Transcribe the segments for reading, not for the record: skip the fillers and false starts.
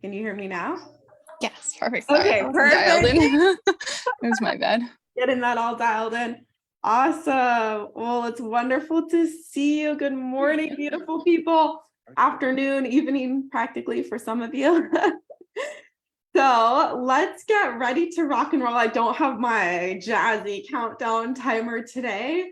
Can you hear me now? Yes, perfect. Sorry, Okay, dialed perfect. in. It was my bad. Getting that all dialed in. Awesome. Well, it's wonderful to see you. Good morning, beautiful people. Afternoon, evening, practically for some of you. So let's get ready to rock and roll. I don't have my jazzy countdown timer today.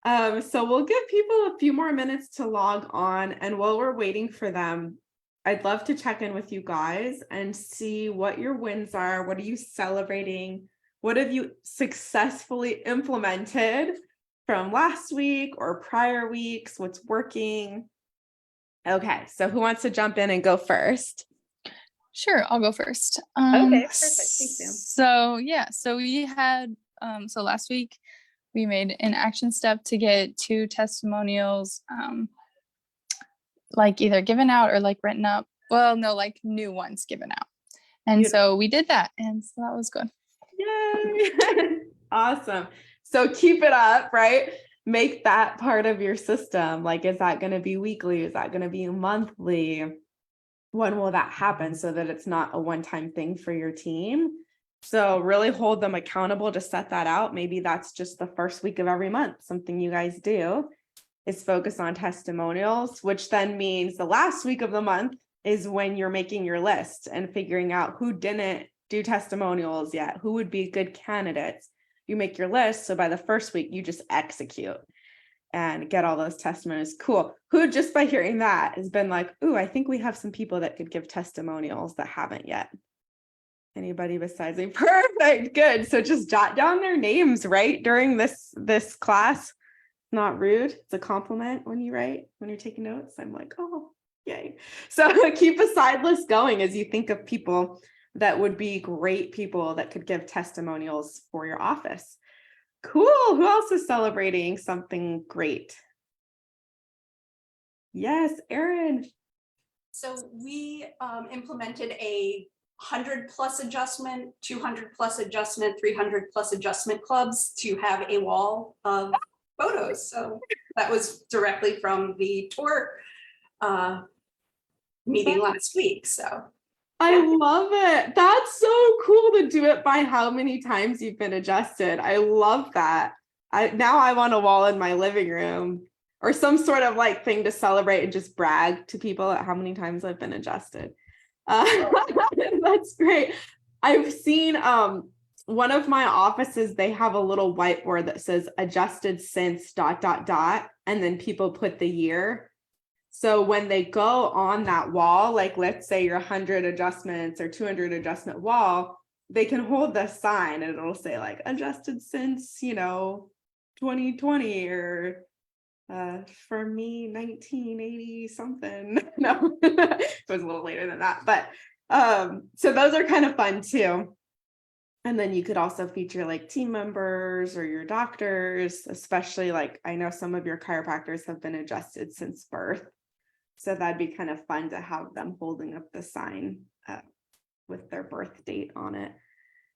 So we'll give people a few more minutes to log on, and while we're waiting for them, I'd love to check in with you guys and see what your wins are. What are you celebrating? What have you successfully implemented from last week or prior weeks? What's working? Okay, so who wants to jump in and go first? Sure, I'll go first. Okay, perfect. Thanks, Sam. So we had so last week we made an action step to get 2 testimonials like either given out or like written up. Well, no, like new ones given out. And so we did that, and so that was good. Yay. Awesome. So keep it up, right? Make that part of your system. Like, is that going to be weekly? Is that going to be monthly? When will that happen so that it's not a one-time thing for your team? So really hold them accountable to set that out. Maybe that's just the first week of every month. Something you guys do is focus on testimonials, which then means the last week of the month is when you're making your list and figuring out who didn't do testimonials yet, who would be good candidates. You make your list. So by the first week, you just execute and get all those testimonies. Cool. Who just by hearing that has been like, ooh, I think we have some people that could give testimonials that haven't yet. Anybody besides me? Perfect. Good. So just jot down their names, right? During this class. Not rude. It's a compliment when you write, when you're taking notes. I'm like, oh, yay. So keep a side list going as you think of people that would be great people that could give testimonials for your office. Cool. Who else is celebrating something great? Yes, Erin. So we implemented a 100+ adjustment, 200+ adjustment, 300+ adjustment clubs to have a wall of photos. So that was directly from the tour meeting last week. So I love it. That's so cool to do it by how many times you've been adjusted. I love that. Now I want a wall in my living room or some sort of like thing to celebrate and just brag to people at how many times I've been adjusted. That's great. I've seen one of my offices, they have a little whiteboard that says adjusted since ... and then people put the year. So when they go on that wall, like let's say your 100 adjustments or 200 adjustment wall, they can hold the sign and it'll say like adjusted since, 2020 or for me 1980 something. No, it was a little later than that, but so those are kind of fun too. And then you could also feature like team members or your doctors, especially like I know some of your chiropractors have been adjusted since birth. So that'd be kind of fun to have them holding up the sign with their birth date on it.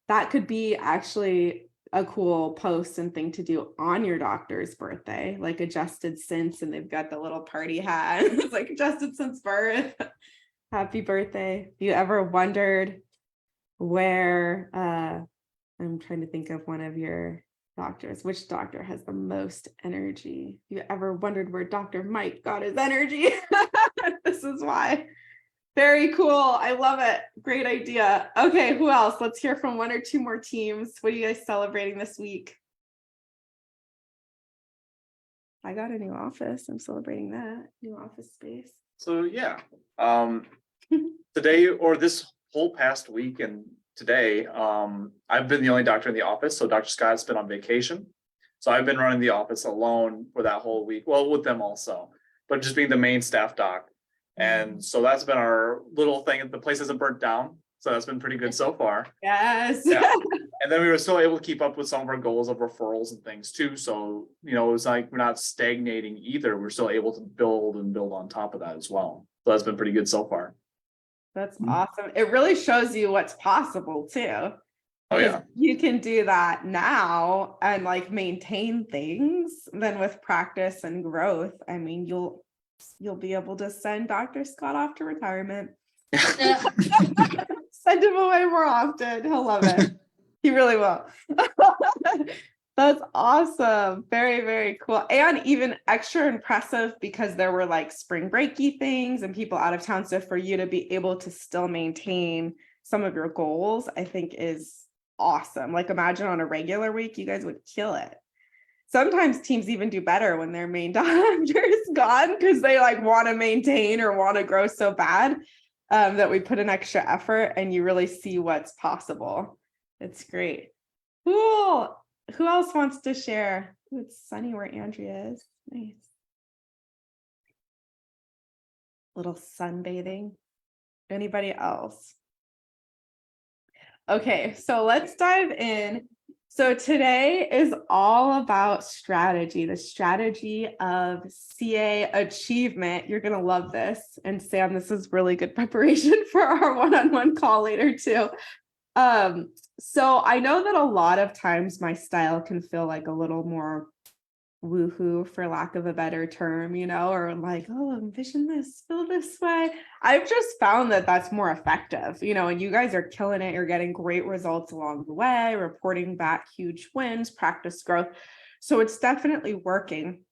That could be actually a cool post and thing to do on your doctor's birthday, like adjusted since, and they've got the little party hat. It's like adjusted since birth. Happy birthday. If you ever wondered where, I'm trying to think of one of your doctors, which doctor has the most energy? You ever wondered where Dr. Mike got his energy? This is why. Very cool. I love it. Great idea. Okay, who else? Let's hear from 1 or 2 more teams. What are you guys celebrating this week? I got a new office. I'm celebrating that new office space. So yeah, today or this whole past week and today, I've been the only doctor in the office. So Dr. Scott's been on vacation. So I've been running the office alone for that whole week. Well, with them also, but just being the main staff doc. And so that's been our little thing. The place isn't burnt down. So that's been pretty good so far. Yes. Yeah. And then we were still able to keep up with some of our goals of referrals and things too. So, it was like, we're not stagnating either. We're still able to build on top of that as well. So that's been pretty good so far. That's awesome. It really shows you what's possible too. Oh yeah. You can do that now and like maintain things. Then with practice and growth, I mean, you'll be able to send Dr. Scott off to retirement Send him away more often. He'll love it. He really will. That's awesome. Very, very cool. And even extra impressive because there were like spring breaky things and people out of town. So for you to be able to still maintain some of your goals, I think is awesome. Like imagine on a regular week, you guys would kill it. Sometimes teams even do better when their main doctor is gone because they like want to maintain or want to grow so bad that we put an extra effort and you really see what's possible. It's great. Cool. Who else wants to share? Ooh, it's sunny where Andrea is. Nice. Little sunbathing. Anybody else? Okay, so let's dive in. So today is all about strategy, the strategy of CA achievement. You're going to love this. And Sam, this is really good preparation for our one-on-one call later too. So I know that a lot of times my style can feel like a little more woohoo, for lack of a better term, or like, oh, envision this, feel this way. I've just found that that's more effective, and you guys are killing it. You're getting great results along the way, reporting back huge wins, practice growth. So it's definitely working.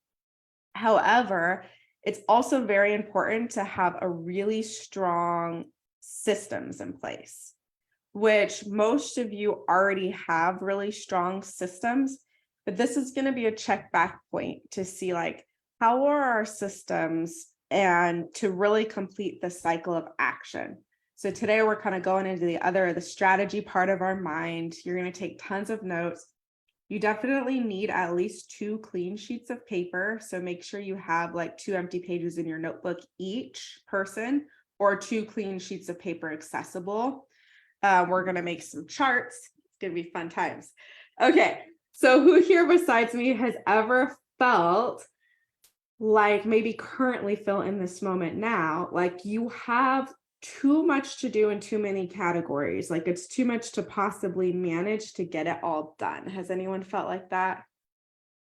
However, it's also very important to have a really strong systems in place, which most of you already have really strong systems, but this is going to be a check back point to see like, how are our systems and to really complete the cycle of action. So today we're kind of going into the strategy part of our mind. You're going to take tons of notes. You definitely need at least 2 clean sheets of paper. So make sure you have like 2 empty pages in your notebook each person, or 2 clean sheets of paper accessible. We're going to make some charts. It's going to be fun times. Okay. So who here besides me has ever felt like, maybe currently feel in this moment now, like you have too much to do in too many categories, like it's too much to possibly manage to get it all done? Has anyone felt like that?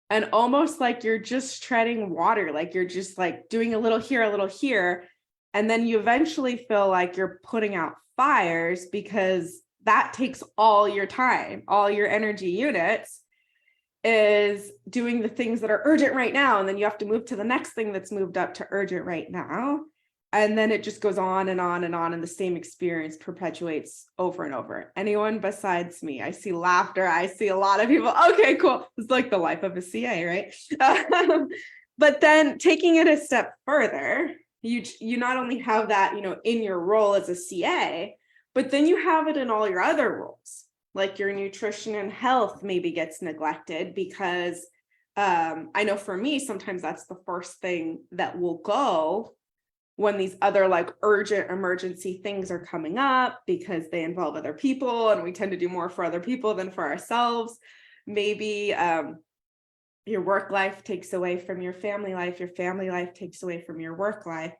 And almost like you're just treading water, like you're just like doing a little here, and then you eventually feel like you're putting out fires because that takes all your time, all your energy units is doing the things that are urgent right now. And then you have to move to the next thing that's moved up to urgent right now. And then it just goes on and on and on. And the same experience perpetuates over and over. Anyone besides me? I see laughter. I see a lot of people. Okay, cool. It's like the life of a CA, right? But then taking it a step further, you not only have that, in your role as a CA, but then you have it in all your other roles. Like your nutrition and health maybe gets neglected because I know for me, sometimes that's the first thing that will go when these other like urgent emergency things are coming up because they involve other people and we tend to do more for other people than for ourselves. Maybe your work life takes away from your family life takes away from your work life.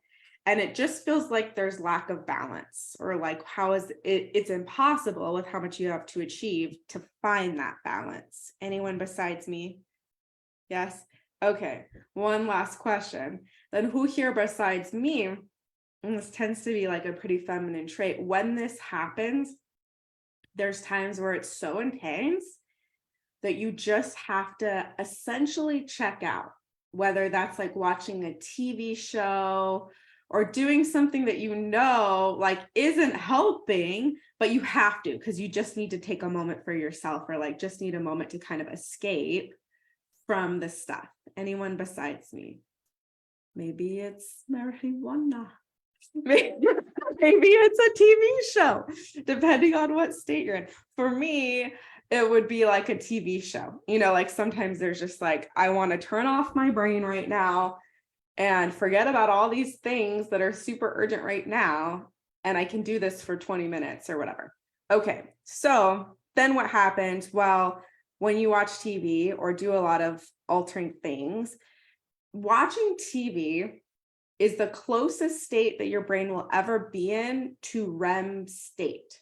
And it just feels like there's lack of balance, or like how is it's impossible with how much you have to achieve to find that balance. Anyone besides me? Yes. Okay. One last question. Then who here besides me, and this tends to be like a pretty feminine trait, when this happens, there's times where it's so intense that you just have to essentially check out, whether that's like watching a TV show or doing something that like isn't helping, but you have to, because you just need to take a moment for yourself, or like just need a moment to kind of escape from the stuff. Anyone besides me? Maybe it's marijuana. Maybe it's a TV show, depending on what state you're in. For me, it would be like a TV show. Like sometimes there's just like, I want to turn off my brain right now and forget about all these things that are super urgent right now. And I can do this for 20 minutes or whatever. Okay. So then what happens? Well, when you watch TV or do a lot of altering things, watching TV is the closest state that your brain will ever be in to REM state.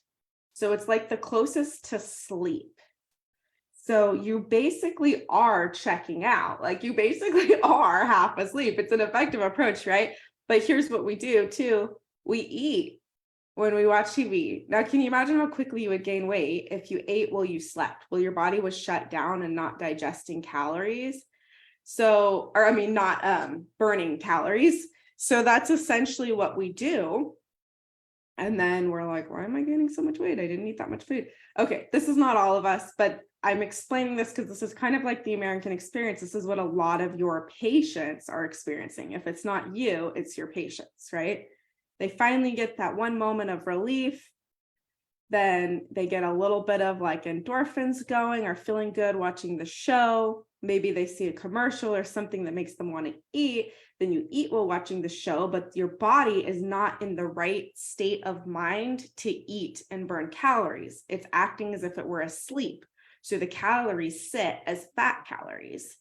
So it's like the closest to sleep. So you basically are checking out, like you basically are half asleep. It's an effective approach, right? But here's what we do too. We eat when we watch TV. Now, can you imagine how quickly you would gain weight if you ate while you slept? Well, your body was shut down and not digesting calories. So, or I mean, not burning calories. So that's essentially what we do. And then we're like, why am I gaining so much weight? I didn't eat that much food. Okay, this is not all of us, but I'm explaining this because this is kind of like the American experience. This is what a lot of your patients are experiencing. If it's not you, it's your patients, right? They finally get that one moment of relief. Then they get a little bit of like endorphins going or feeling good watching the show. Maybe they see a commercial or something that makes them want to eat. Then you eat while watching the show, but your body is not in the right state of mind to eat and burn calories. It's acting as if it were asleep. So the calories sit as fat calories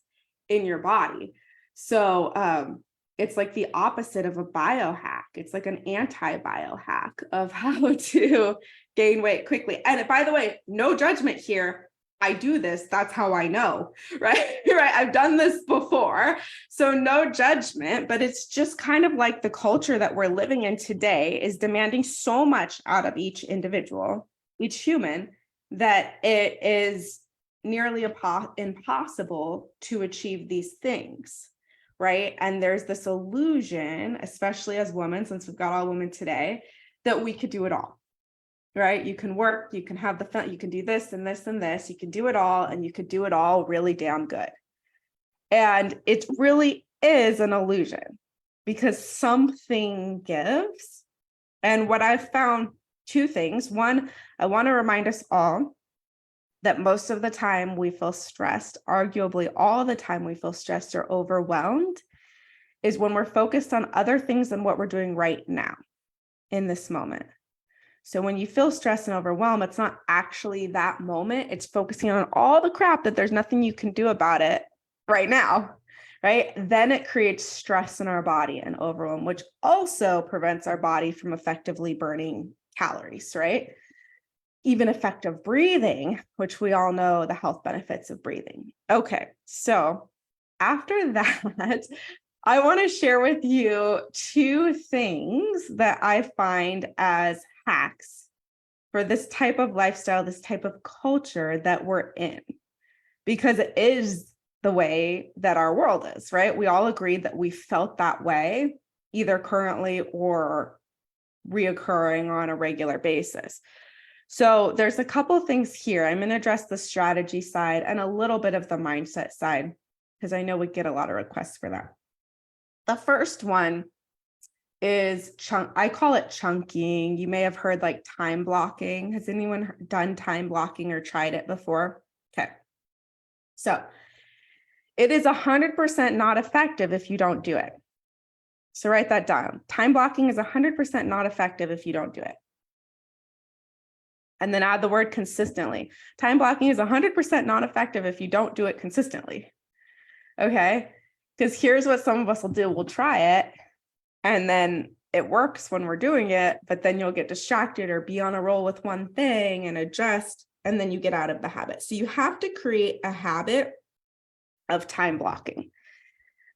in your body. So it's like the opposite of a biohack. It's like an anti-biohack of how to gain weight quickly. And by the way, no judgment here. I do this. That's how I know, right? Right. I've done this before. So no judgment, but it's just kind of like the culture that we're living in today is demanding so much out of each individual, each human, that it is nearly impossible to achieve these things, right? And there's this illusion, especially as women, since we've got all women today, that we could do it all. Right? You can work, you can have the fun, you can do this and this and this, you can do it all, and you could do it all really damn good. And it really is an illusion because something gives. And what I've found, two things. One, I want to remind us all that most of the time we feel stressed, arguably all the time we feel stressed or overwhelmed, is when we're focused on other things than what we're doing right now in this moment. So when you feel stressed and overwhelmed, it's not actually that moment. It's focusing on all the crap that there's nothing you can do about it right now, right? Then it creates stress in our body and overwhelm, which also prevents our body from effectively burning calories, right? Even effective breathing, which we all know the health benefits of breathing. Okay, so after that, I want to share with you two things that I find as hacks for this type of lifestyle, this type of culture that we're in, because it is the way that our world is, right? We all agreed that we felt that way, either currently or reoccurring on a regular basis. So there's a couple things here. I'm going to address the strategy side and a little bit of the mindset side, because I know we get a lot of requests for that. The first one is I call it chunking. You may have heard like time blocking. Has anyone done time blocking or tried it before? Okay. So it is 100% not effective if you don't do it. So write that down. Time blocking is 100% not effective if you don't do it. And then add the word consistently. Time blocking is 100% not effective if you don't do it consistently. Okay. Because here's what some of us will do. We'll try it. And then it works when we're doing it, but then you'll get distracted or be on a roll with one thing and adjust, and then you get out of the habit. So you have to create a habit of time blocking.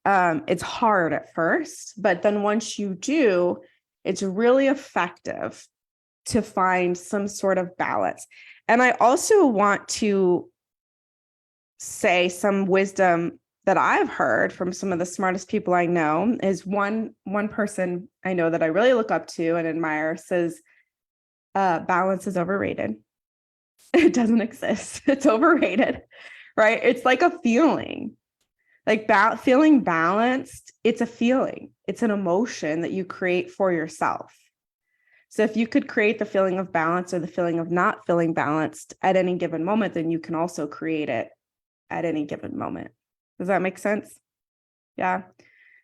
It's hard at first, but then once you do, it's really effective to find some sort of balance. And I also want to say some wisdom that I've heard from some of the smartest people I know is one person I know that I really look up to and admire says, balance is overrated. It doesn't exist. It's overrated, right? It's like a feeling, like feeling balanced. It's a feeling. It's an emotion that you create for yourself. So if you could create the feeling of balance or the feeling of not feeling balanced at any given moment, then you can also create it at any given moment. Does that make sense? Yeah.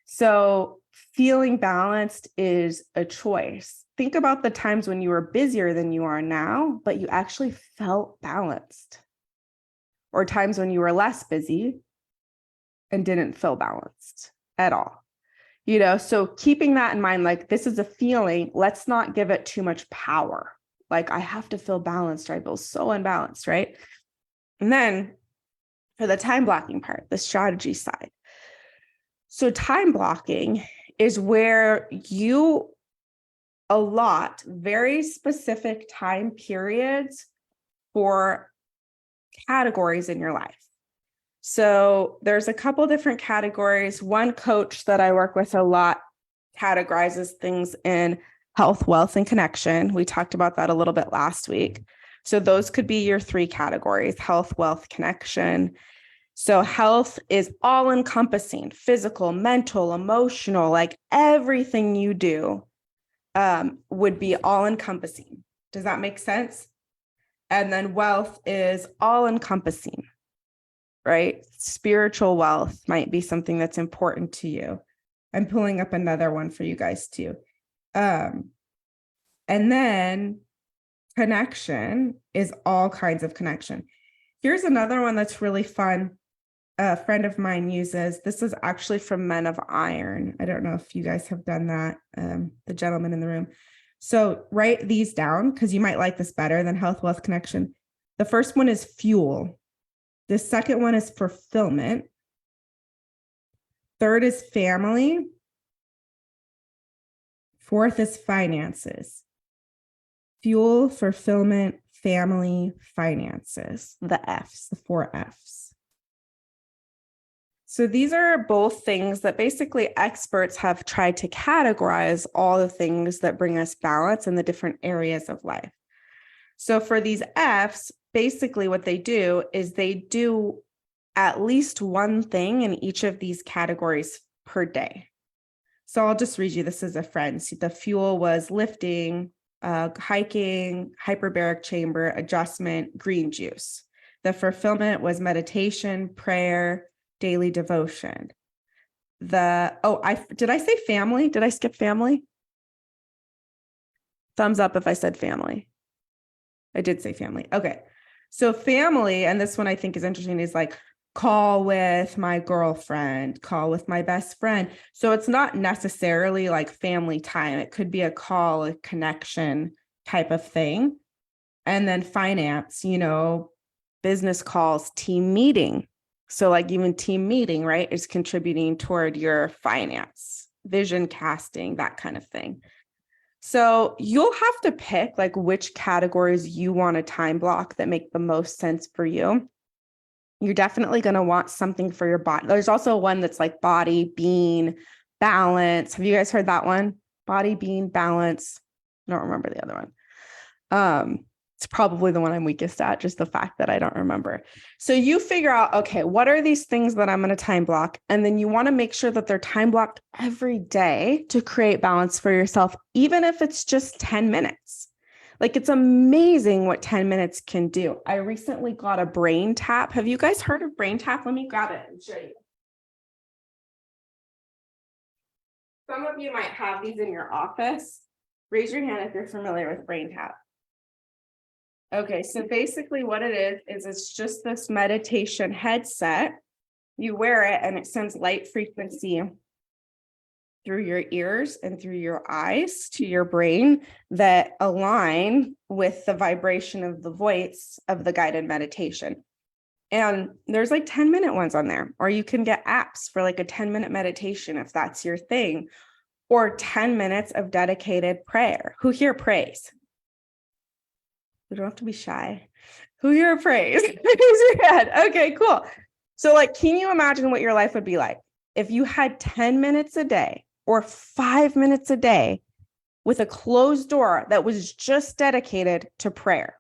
So feeling balanced is a choice. Think about the times when you were busier than you are now, but you actually felt balanced. Or times when you were less busy and didn't feel balanced at all. You know, so keeping that in mind, like this is a feeling, let's not give it too much power. Like I have to feel balanced or I feel so unbalanced, right? And then for the time blocking part, the strategy side. So time blocking is where you a lot, very specific time periods for categories in your life. So there's a couple different categories. One coach that I work with a lot categorizes things in health, wealth, and connection. We talked about that a little bit last week. So those could be your 3 categories: health, wealth, connection. So health is all encompassing, physical, mental, emotional, like everything you do would be all encompassing. Does that make sense? And then wealth is all encompassing, right? Spiritual wealth might be something that's important to you. I'm pulling up another one for you guys too. And then connection is all kinds of connection. Here's another one that's really fun. A friend of mine uses, this is actually from Men of Iron. I don't know if you guys have done that, the gentleman in the room. So write these down because you might like this better than health, wealth, connection. The first one is fuel. The second one is fulfillment. Third is family. Fourth is finances. Fuel, fulfillment, family, finances, the F's, the 4 F's. So these are both things that basically experts have tried to categorize all the things that bring us balance in the different areas of life. So for these F's, basically what they do is they do at least one thing in each of these categories per day. So I'll just read you this as a friend. See, the fuel was lifting, hiking, hyperbaric chamber, adjustment, green juice. The fulfillment was meditation, prayer, daily devotion. Did I say family? Did I skip family? Thumbs up if I said family. I did say family. Okay. So family, and this one I think is interesting, is like call with my girlfriend, call with my best friend. So it's not necessarily like family time. It could be a call, a connection type of thing. And then finance, business calls, team meeting. So like even team meeting, right, is contributing toward your finance, vision casting, that kind of thing. So you'll have to pick like which categories you want to time block that make the most sense for you. You're definitely going to want something for your body. There's also one that's like body, being, balance. Have you guys heard that one? Body, being, balance. I don't remember the other one. It's probably the one I'm weakest at, just the fact that I don't remember. So you figure out, okay, what are these things that I'm going to time block? And then you want to make sure that they're time blocked every day to create balance for yourself, even if it's just 10 minutes. Like it's amazing what 10 minutes can do. I recently got a brain tap. Have you guys heard of brain tap? Let me grab it and show you. Some of you might have these in your office. Raise your hand if you're familiar with brain tap. Okay, so basically what it is it's just this meditation headset. You wear it and it sends light frequency through your ears and through your eyes to your brain that align with the vibration of the voice of the guided meditation. And there's like 10-minute ones on there, or you can get apps for like a 10-minute meditation if that's your thing, or 10 minutes of dedicated prayer. Who here prays? You don't have to be shy. Who here prays? Raise your hand. Okay, cool. So like, can you imagine what your life would be like if you had 10 minutes a day or 5 minutes a day with a closed door that was just dedicated to prayer,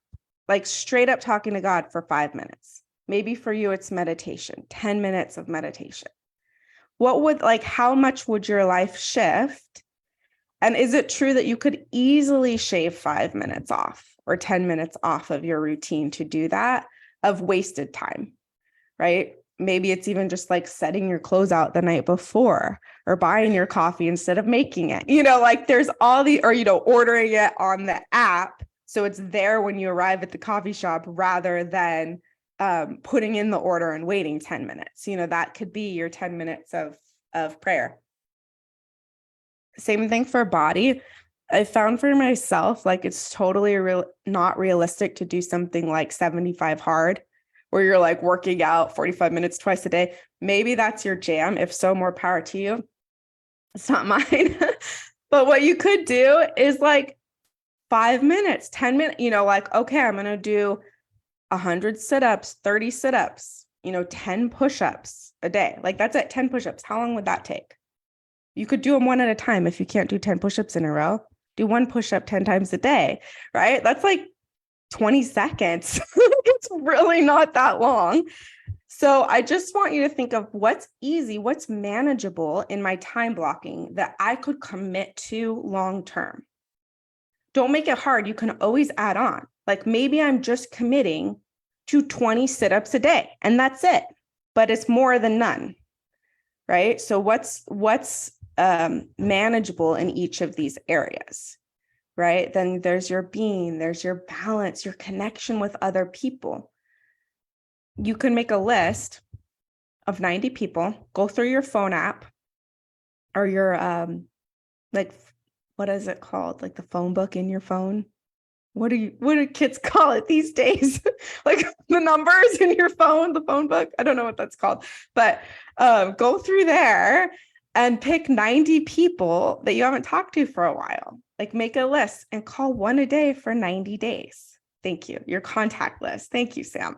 like straight up talking to God for 5 minutes? Maybe for you, it's meditation, 10 minutes of meditation. How much would your life shift? And is it true that you could easily shave 5 minutes off or 10 minutes off of your routine to do that, of wasted time, right? Maybe it's even just like setting your clothes out the night before or buying your coffee instead of making it, there's all ordering it on the app. So it's there when you arrive at the coffee shop rather than putting in the order and waiting 10 minutes. That could be your 10 minutes of prayer. Same thing for body. I found for myself, like it's totally not realistic to do something like 75 hard, where you're like working out 45 minutes twice a day. Maybe that's your jam. If so, more power to you. It's not mine. But what you could do is like 5 minutes, 10 minutes, like, okay, I'm going to do 100 sit-ups, 30 sit-ups, 10 push-ups a day. Like that's it, 10 push-ups. How long would that take? You could do them one at a time. If you can't do 10 push-ups in a row, do one push-up 10 times a day, right? That's like 20 seconds. It's really not that long. So I just want you to think of what's easy, what's manageable in my time blocking that I could commit to long-term. Don't make it hard. You can always add on. Like maybe I'm just committing to 20 sit-ups a day and that's it, but it's more than none, right? So what's manageable in each of these areas, right? Then there's your being, there's your balance, your connection with other people. You can make a list of 90 people, go through your phone app or your, what is it called? Like the phone book in your phone. What do kids call it these days? Like the numbers in your phone, the phone book. I don't know what that's called, but go through there and pick 90 people that you haven't talked to for a while. Like make a list and call one a day for 90 days. Thank you. Your contact list. Thank you, Sam.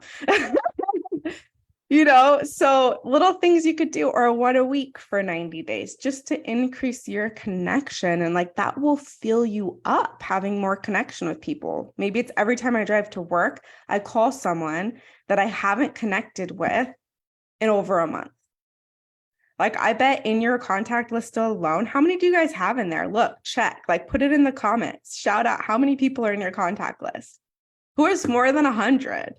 So little things you could do, or one a week for 90 days, just to increase your connection. And like that will fill you up, having more connection with people. Maybe it's every time I drive to work, I call someone that I haven't connected with in over a month. Like I bet in your contact list alone, how many do you guys have in there? Look, check, like put it in the comments, shout out how many people are in your contact list. Who has more than 100?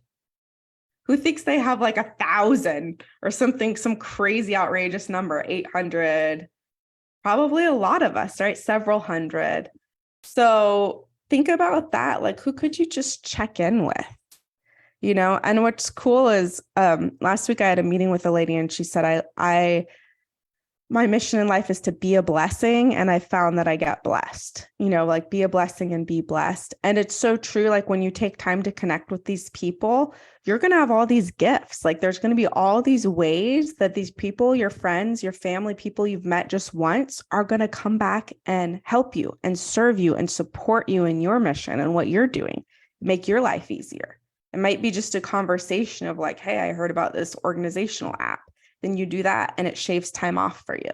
Who thinks they have like 1,000 or something, some crazy outrageous number, 800? Probably a lot of us, right? Several hundred. So think about that. Like who could you just check in with? And what's cool is last week I had a meeting with a lady and she said, my mission in life is to be a blessing. And I found that I get blessed, like be a blessing and be blessed. And it's so true. Like when you take time to connect with these people, you're going to have all these gifts. Like there's going to be all these ways that these people, your friends, your family, people you've met just once are going to come back and help you and serve you and support you in your mission and what you're doing, make your life easier. It might be just a conversation of like, hey, I heard about this organizational app. Then you do that and it shaves time off for you,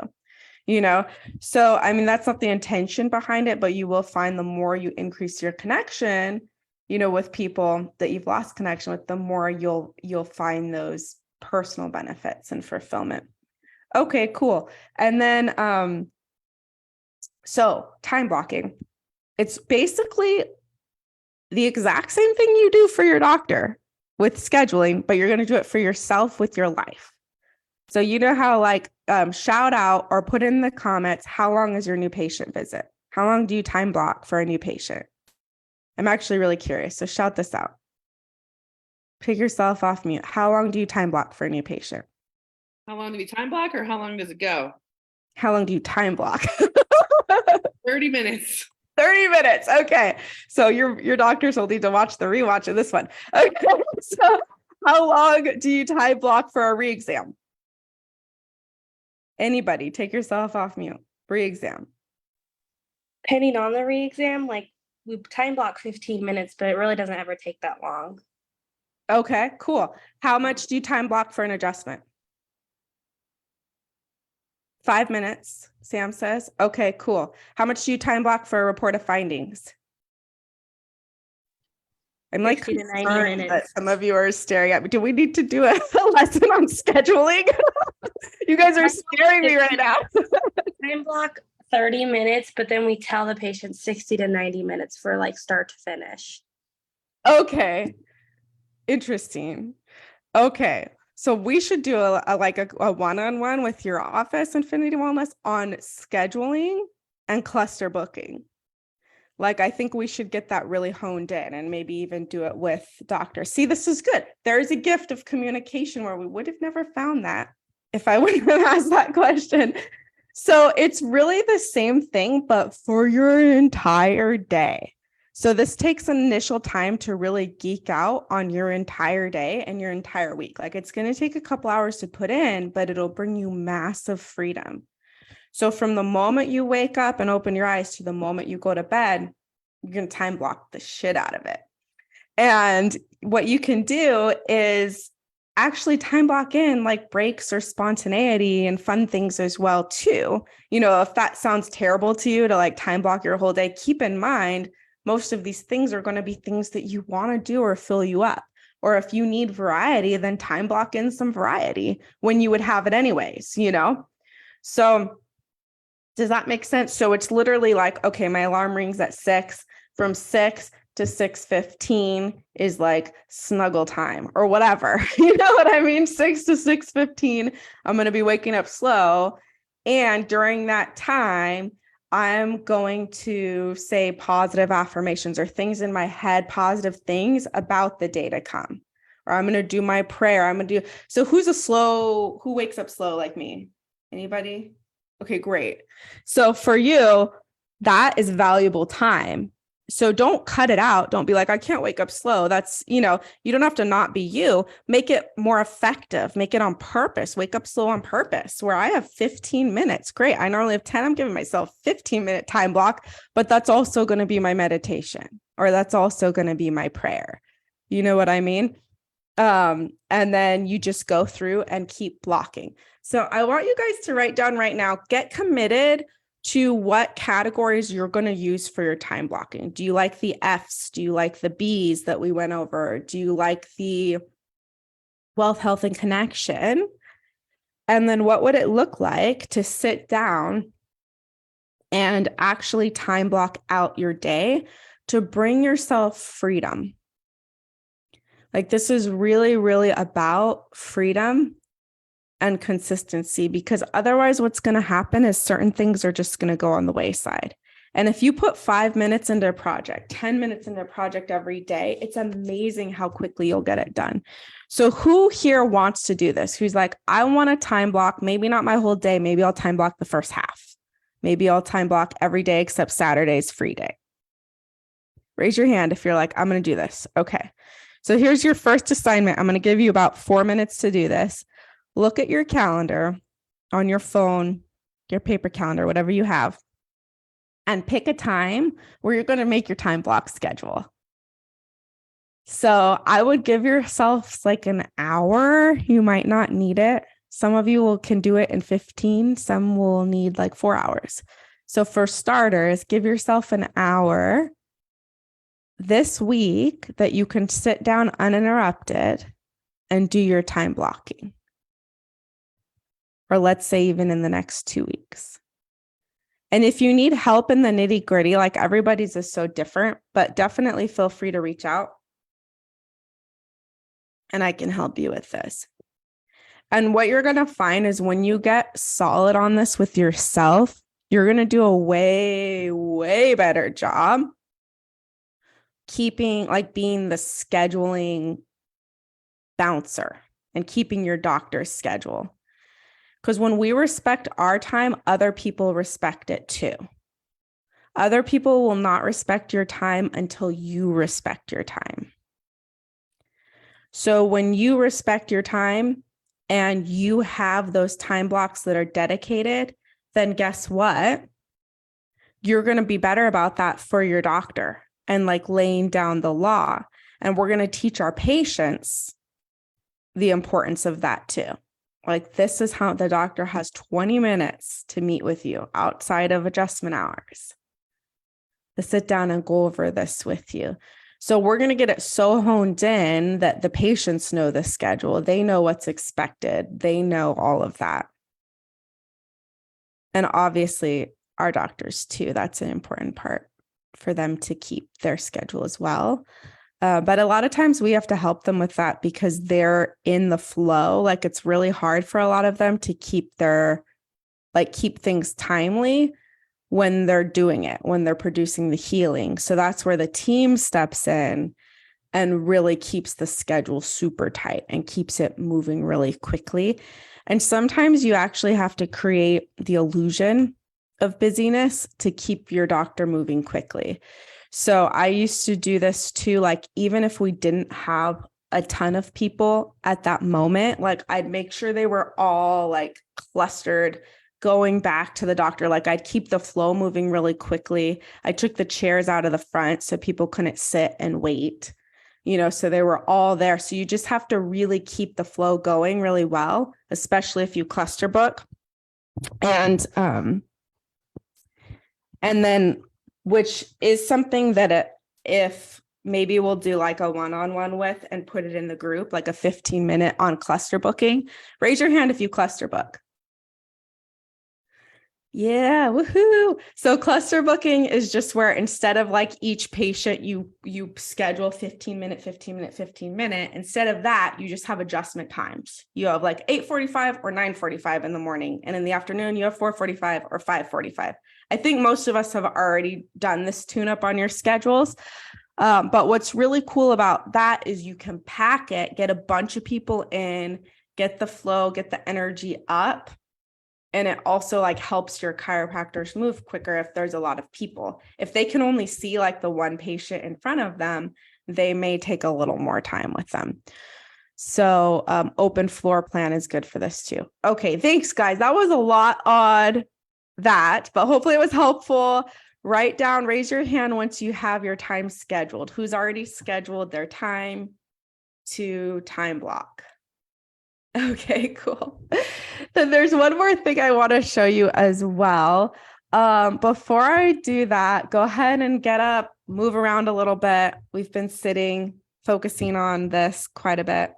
So, I mean, that's not the intention behind it, but you will find the more you increase your connection, with people that you've lost connection with, the more you'll find those personal benefits and fulfillment. Okay, cool. And then, so time blocking, it's basically the exact same thing you do for your doctor with scheduling, but you're going to do it for yourself with your life. So how like shout out or put in the comments, how long is your new patient visit? How long do you time block for a new patient? I'm actually really curious. So shout this out. Pick yourself off mute. How long do you time block for a new patient? How long do we time block or how long does it go? How long do you time block? 30 minutes. 30 minutes. Okay. So your doctors will need to watch the rewatch of this one. Okay. So how long do you time block for a re-exam? Anybody, take yourself off mute. Re-exam. Depending on the re-exam, like we time block 15 minutes, but it really doesn't ever take that long. Okay, cool. How much do you time block for an adjustment? 5 minutes, Sam says. Okay, cool. How much do you time block for a report of findings? I'm like 60 to 90 concerned minutes. that some of you are staring at me. Do we need to do a lesson on scheduling? You guys are scaring me right now. Time block 30 minutes, but then we tell the patient 60 to 90 minutes for like start to finish. Okay. Interesting. Okay. So we should do a one-on-one with your office, Infinity Wellness, on scheduling and cluster booking. Like, I think we should get that really honed in and maybe even do it with doctors. See, this is good. There's a gift of communication where we would have never found that if I wouldn't have asked that question. So it's really the same thing, but for your entire day. So this takes an initial time to really geek out on your entire day and your entire week. Like it's going to take a couple hours to put in, but it'll bring you massive freedom. So from the moment you wake up and open your eyes to the moment you go to bed, you're going to time block the shit out of it. And what you can do is actually time block in like breaks or spontaneity and fun things as well too. You know, if that sounds terrible to you to like time block your whole day, keep in mind, most of these things are going to be things that you want to do or fill you up. Or if you need variety, then time block in some variety when you would have it anyways, you know? So does that make sense? So it's literally like, okay, my alarm rings at 6, from 6 to 6:15 is like snuggle time or whatever. You know what I mean? 6 to 6:15, I'm going to be waking up slow. And during that time, I'm going to say positive affirmations or things in my head, positive things about the day to come. Or I'm going to do my prayer. So who wakes up slow like me? Anybody? Okay, great. So for you, that is valuable time. So don't cut it out. Don't be like, I can't wake up slow. That's, you don't have to not be you. Make it more effective. Make it on purpose. Wake up slow on purpose. Where I have 15 minutes. Great. I normally have 10. I'm giving myself 15-minute time block, but that's also going to be my meditation, or that's also going to be my prayer. You know what I mean? And then you just go through and keep blocking. So I want you guys to write down right now, get committed to what categories you're going to use for your time blocking. Do you like the F's? Do you like the B's that we went over? Do you like the wealth, health, and connection? And then what would it look like to sit down and actually time block out your day to bring yourself freedom? Like this is really, really about freedom and consistency, because otherwise what's going to happen is certain things are just going to go on the wayside. And if you put 5 minutes into a project, 10 minutes into a project every day, it's amazing how quickly you'll get it done. So who here wants to do this? Who's like, I want to time block, maybe not my whole day. Maybe I'll time block the first half. Maybe I'll time block every day except Saturday's free day. Raise your hand if you're like, I'm going to do this. Okay. So here's your first assignment. I'm going to give you about 4 minutes to do this. Look at your calendar on your phone, your paper calendar, whatever you have, and pick a time where you're going to make your time block schedule. So I would give yourselves like an hour. You might not need it. Some of you can do it in 15. Some will need like 4 hours. So for starters, give yourself an hour this week that you can sit down uninterrupted and do your time blocking. Or let's say even in the next 2 weeks. And if you need help in the nitty gritty, like everybody's is so different, but definitely feel free to reach out and I can help you with this. And what you're going to find is when you get solid on this with yourself, you're going to do a way, way better job being the scheduling bouncer and keeping your doctor's schedule. Because when we respect our time, other people respect it too. Other people will not respect your time until you respect your time. So when you respect your time and you have those time blocks that are dedicated, then guess what? You're going to be better about that for your doctor and like laying down the law. And we're going to teach our patients the importance of that too. Like this is how the doctor has 20 minutes to meet with you outside of adjustment hours to sit down and go over this with you. So we're going to get it so honed in that the patients know the schedule. They know what's expected. They know all of that. And obviously our doctors too. That's an important part for them to keep their schedule as well. But a lot of times we have to help them with that because they're in the flow. Like it's really hard for a lot of them to keep things timely when they're doing it, when they're producing the healing. So that's where the team steps in and really keeps the schedule super tight and keeps it moving really quickly. And sometimes you actually have to create the illusion of busyness to keep your doctor moving quickly. So I used to do this too, like even if we didn't have a ton of people at that moment, like I'd make sure they were all like clustered going back to the doctor. Like I'd keep the flow moving really quickly. I took the chairs out of the front so people couldn't sit and wait, so they were all there. So you just have to really keep the flow going really well, especially if you cluster book. And then, which is something that if maybe we'll do like a one-on-one with and put it in the group, like a 15-minute on cluster booking. Raise your hand if you cluster book. Yeah, woohoo. So cluster booking is just where instead of like each patient, you schedule 15-minute, 15-minute, 15-minute. Instead of that, you just have adjustment times. You have like 8:45 or 9:45 in the morning. And in the afternoon, you have 4:45 or 5:45. I think most of us have already done this tune-up on your schedules. But what's really cool about that is you can pack it, get a bunch of people in, get the flow, get the energy up. And it also like helps your chiropractors move quicker if there's a lot of people. If they can only see like the one patient in front of them, they may take a little more time with them. So open floor plan is good for this too. Okay, thanks guys. That was a lot on that, but hopefully it was helpful. Write down, raise your hand once you have your time scheduled. Who's already scheduled their time to time block? Okay, cool. Then there's one more thing I want to show you as well. Before I do that, go ahead and get up, move around a little bit. We've been sitting, focusing on this quite a bit.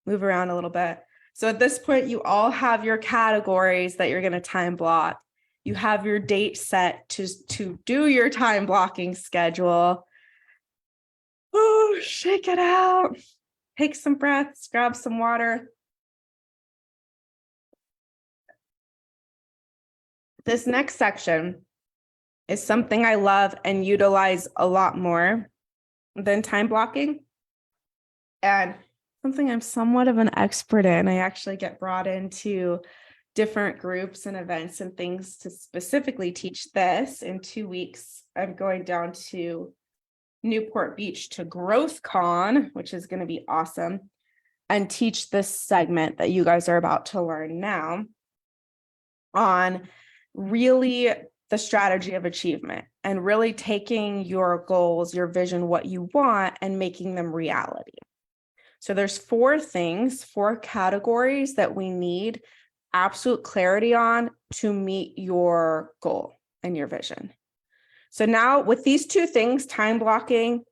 Move around a little bit. So at this point, you all have your categories that you're going to time block. You have your date set to do your time blocking schedule. Oh, shake it out. Take some breaths, grab some water. This next section is something I love and utilize a lot more than time blocking, and something I'm somewhat of an expert in. I actually get brought into different groups and events and things to specifically teach this. In 2 weeks, I'm going down to Newport Beach to GrowthCon, which is going to be awesome, and teach this segment that you guys are about to learn now on really the strategy of achievement and really taking your goals, your vision, what you want, and making them reality. So there's 4 things, 4 categories that we need absolute clarity on to meet your goal and your vision. So now with these 2 things, time blocking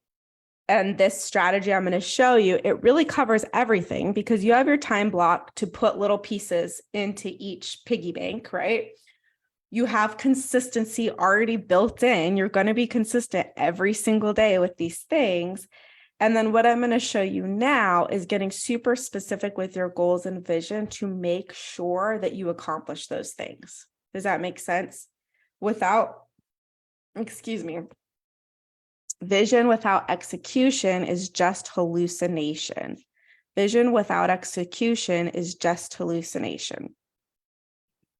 and this strategy I'm going to show you, it really covers everything because you have your time block to put little pieces into each piggy bank, right? You have consistency already built in. You're going to be consistent every single day with these things. And then what I'm going to show you now is getting super specific with your goals and vision to make sure that you accomplish those things. Does that make sense? Vision without execution is just hallucination. Vision without execution is just hallucination.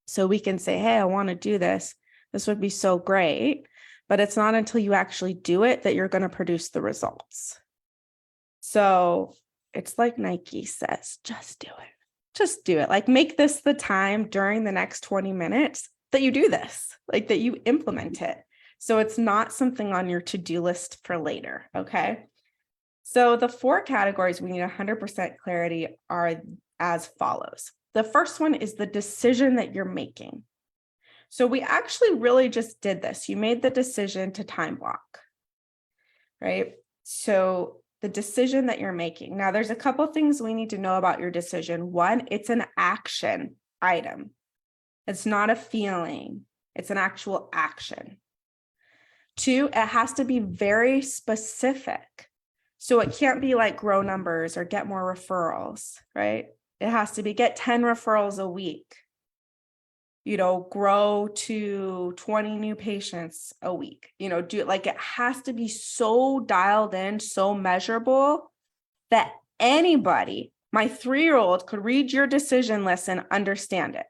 So we can say, hey, I want to do this. This would be so great. But it's not until you actually do it that you're going to produce the results. So it's like Nike says, just do it. Just do it. Like make this the time during the next 20 minutes that you do this, like that you implement it. So it's not something on your to-do list for later. Okay. So the 4 categories we need 100% clarity are as follows. The first one is the decision that you're making. So we actually really just did this. You made the decision to time block, right? So the decision that you're making. Now, there's a couple of things we need to know about your decision. 1, it's an action item. It's not a feeling. It's an actual action. 2, it has to be very specific. So it can't be like grow numbers or get more referrals, right? It has to be get 10 referrals a week, grow to 20 new patients a week, do like it has to be so dialed in, so measurable that anybody, my 3-year-old could read your decision list and understand it.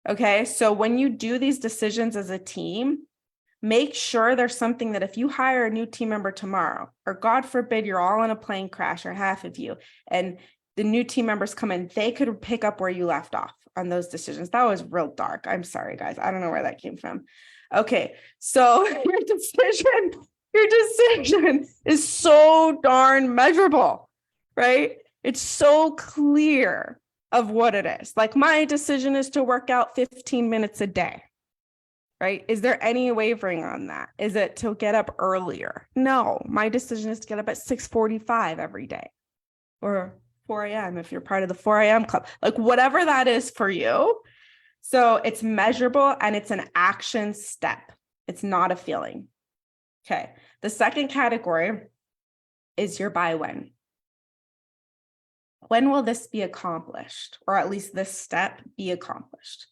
Okay. So when you do these decisions as a team, make sure there's something that if you hire a new team member tomorrow, or God forbid, you're all in a plane crash or half of you, and the new team members come in, they could pick up where you left off. on those decisions. That was real dark. I'm sorry, guys. I don't know where that came from. Okay, so your decision is so darn measurable, right? It's so clear of what it is. Like my decision is to work out 15 minutes a day, right? Is there any wavering on that? Is it to get up earlier? No, my decision is to get up at 6:45 every day or 4 a.m. if you're part of the 4 a.m. club, like whatever that is for you. So it's measurable and it's an action step. It's not a feeling. Okay. The second category is your by when. When will this be accomplished? Or at least this step be accomplished?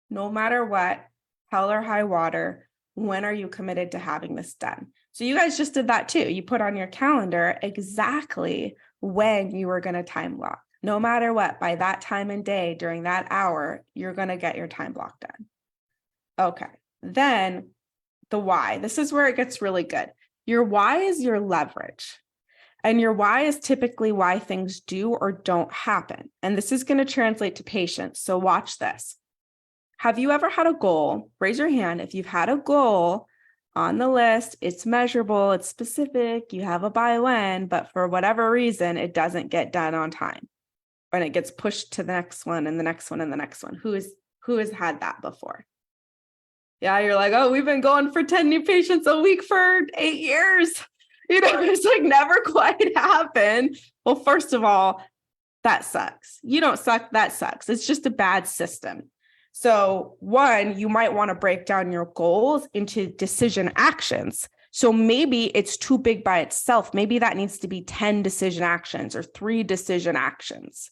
No matter what, hell or high water, when are you committed to having this done? So you guys just did that too. You put on your calendar exactly when you were going to time block. No matter what, by that time and day, during that hour, you're going to get your time block done. Okay. Then the why. This is where it gets really good. Your why is your leverage. And your why is typically why things do or don't happen. And this is going to translate to patients. So watch this. Have you ever had a goal? Raise your hand if you've had a goal on the list. It's measurable, it's specific, you have a by when, but for whatever reason, it doesn't get done on time. And it gets pushed to the next one and the next one and the next one. Who has had that before? Yeah, you're like, oh, we've been going for 10 new patients a week for 8 years. It's like never quite happened. Well, first of all, that sucks. You don't suck, that sucks. It's just a bad system. So one, you might want to break down your goals into decision actions. So maybe it's too big by itself. Maybe that needs to be 10 decision actions or 3 decision actions,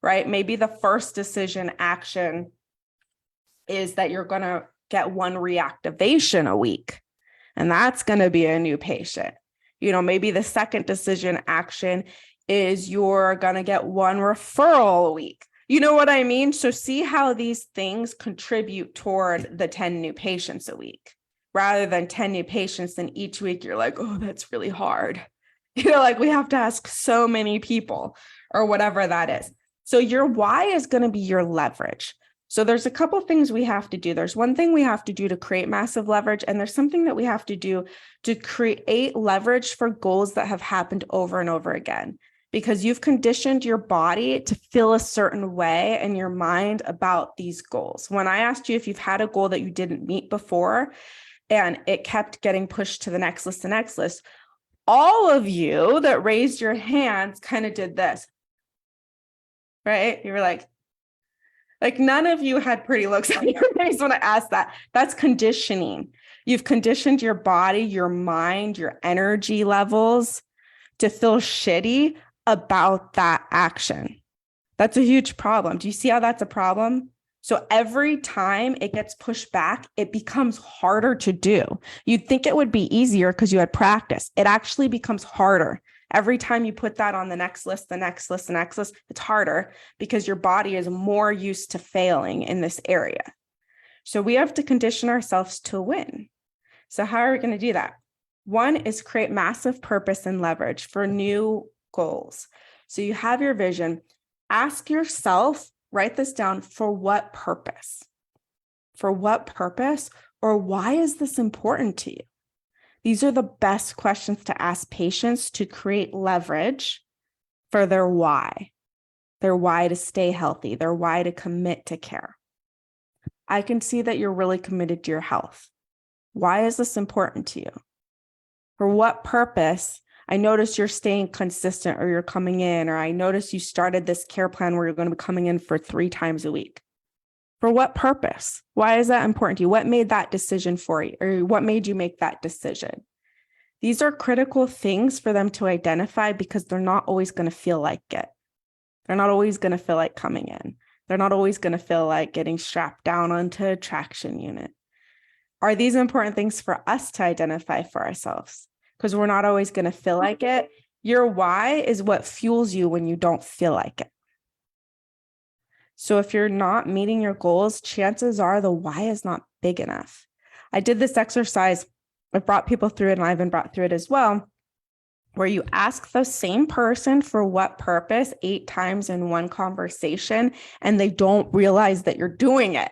right? Maybe the first decision action is that you're going to get 1 reactivation a week, and that's going to be a new patient. Maybe the second decision action is you're going to get 1 referral a week. You know what I mean? So see how these things contribute toward the 10 new patients a week, rather than 10 new patients. And each week you're like, oh, that's really hard. Like we have to ask so many people or whatever that is. So your why is going to be your leverage. So there's a couple things we have to do. There's one thing we have to do to create massive leverage. And there's something that we have to do to create leverage for goals that have happened over and over again. Because you've conditioned your body to feel a certain way and your mind about these goals. When I asked you if you've had a goal that you didn't meet before and it kept getting pushed to the next list, all of you that raised your hands kind of did this, right? You were like none of you had pretty looks on your face when I asked that. That's conditioning. You've conditioned your body, your mind, your energy levels to feel shitty about that action. That's a huge problem. Do you see how that's a problem? So every time it gets pushed back, it becomes harder to do. You'd think it would be easier because you had practice. It actually becomes harder. Every time you put that on the next list, it's harder because your body is more used to failing in this area. So we have to condition ourselves to win. So how are we going to do that? One is create massive purpose and leverage for new goals. So you have your vision. Ask yourself, write this down, for what purpose? For what purpose, or why is this important to you? These are the best questions to ask patients to create leverage for their why to stay healthy, their why to commit to care. I can see that you're really committed to your health. Why is this important to you? For what purpose? I notice you're staying consistent, or you're coming in, or I notice you started this care plan where you're going to be coming in for 3 times a week. For what purpose? Why is that important to you? What made that decision for you? Or what made you make that decision? These are critical things for them to identify because they're not always going to feel like it. They're not always going to feel like coming in. They're not always going to feel like getting strapped down onto a traction unit. Are these important things for us to identify for ourselves? Because we're not always going to feel like it. Your why is what fuels you when you don't feel like it. So if you're not meeting your goals, chances are the why is not big enough. I did this exercise. I brought people through it, and I've been brought through it as well. where you ask the same person for what purpose 8 times in one conversation, and they don't realize that you're doing it.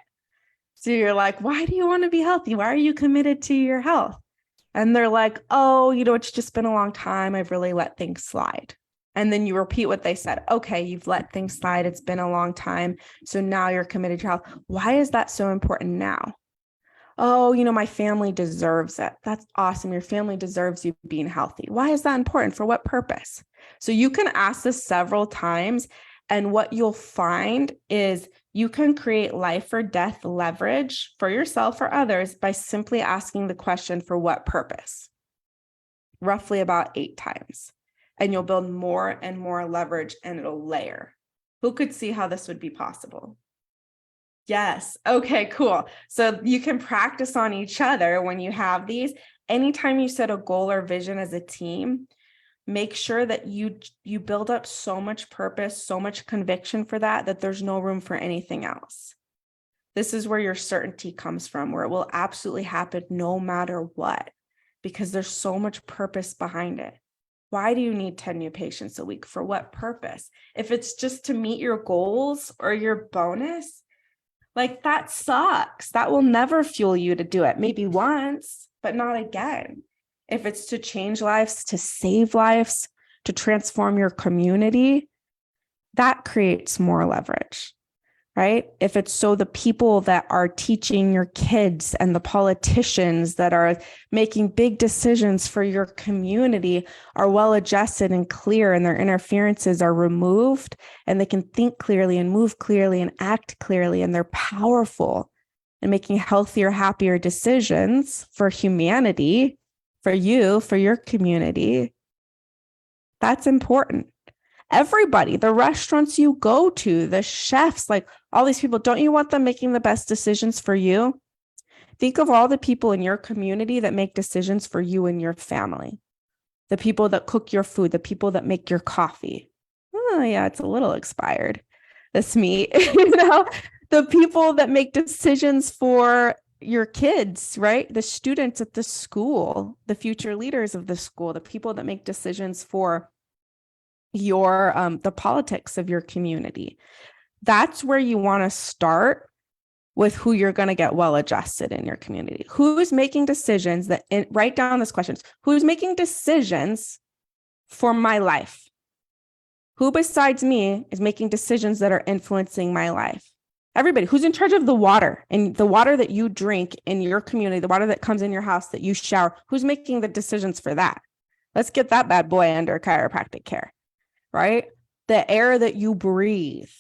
So you're like, why do you want to be healthy? Why are you committed to your health? And they're like, oh, it's just been a long time. I've really let things slide. And then you repeat what they said. Okay, you've let things slide. It's been a long time. So now you're committed to health. Why is that so important now? Oh, my family deserves it. That's awesome. Your family deserves you being healthy. Why is that important? For what purpose? So you can ask this several times. And what you'll find is you can create life or death leverage for yourself or others by simply asking the question, for what purpose? Roughly about 8 times. And you'll build more and more leverage, and it'll layer. Who could see how this would be possible? Yes. Okay, cool. So you can practice on each other when you have these. Anytime you set a goal or vision as a team, make sure that you build up so much purpose, so much conviction for that there's no room for anything else. This is where your certainty comes from, where it will absolutely happen no matter what, because there's so much purpose behind it. Why do you need 10 new patients a week? For what purpose? If it's just to meet your goals or your bonus, like, that sucks. That will never fuel you to do it. Maybe once, but not again. If it's to change lives, to save lives, to transform your community, that creates more leverage, right? If it's so the people that are teaching your kids and the politicians that are making big decisions for your community are well adjusted and clear, and their interferences are removed, and they can think clearly and move clearly and act clearly, and they're powerful in making healthier, happier decisions for humanity, for you, for your community, that's important. Everybody, the restaurants you go to, the chefs, like all these people, don't you want them making the best decisions for you? Think of all the people in your community that make decisions for you and your family. The people that cook your food, the people that make your coffee. Oh yeah, it's a little expired, this meat. The people that make decisions for your kids, right? The students at the school, the future leaders of the school, the people that make decisions for your the politics of your community. That's where you want to start with who you're going to get well adjusted in your community. Who's making decisions write down this questions. Who's making decisions for my life? Who besides me is making decisions that are influencing my life? Everybody. Who's in charge of the water, and the water that you drink in your community, the water that comes in your house, that you shower? Who's making the decisions for that? Let's get that bad boy under chiropractic care. Right? The air that you breathe,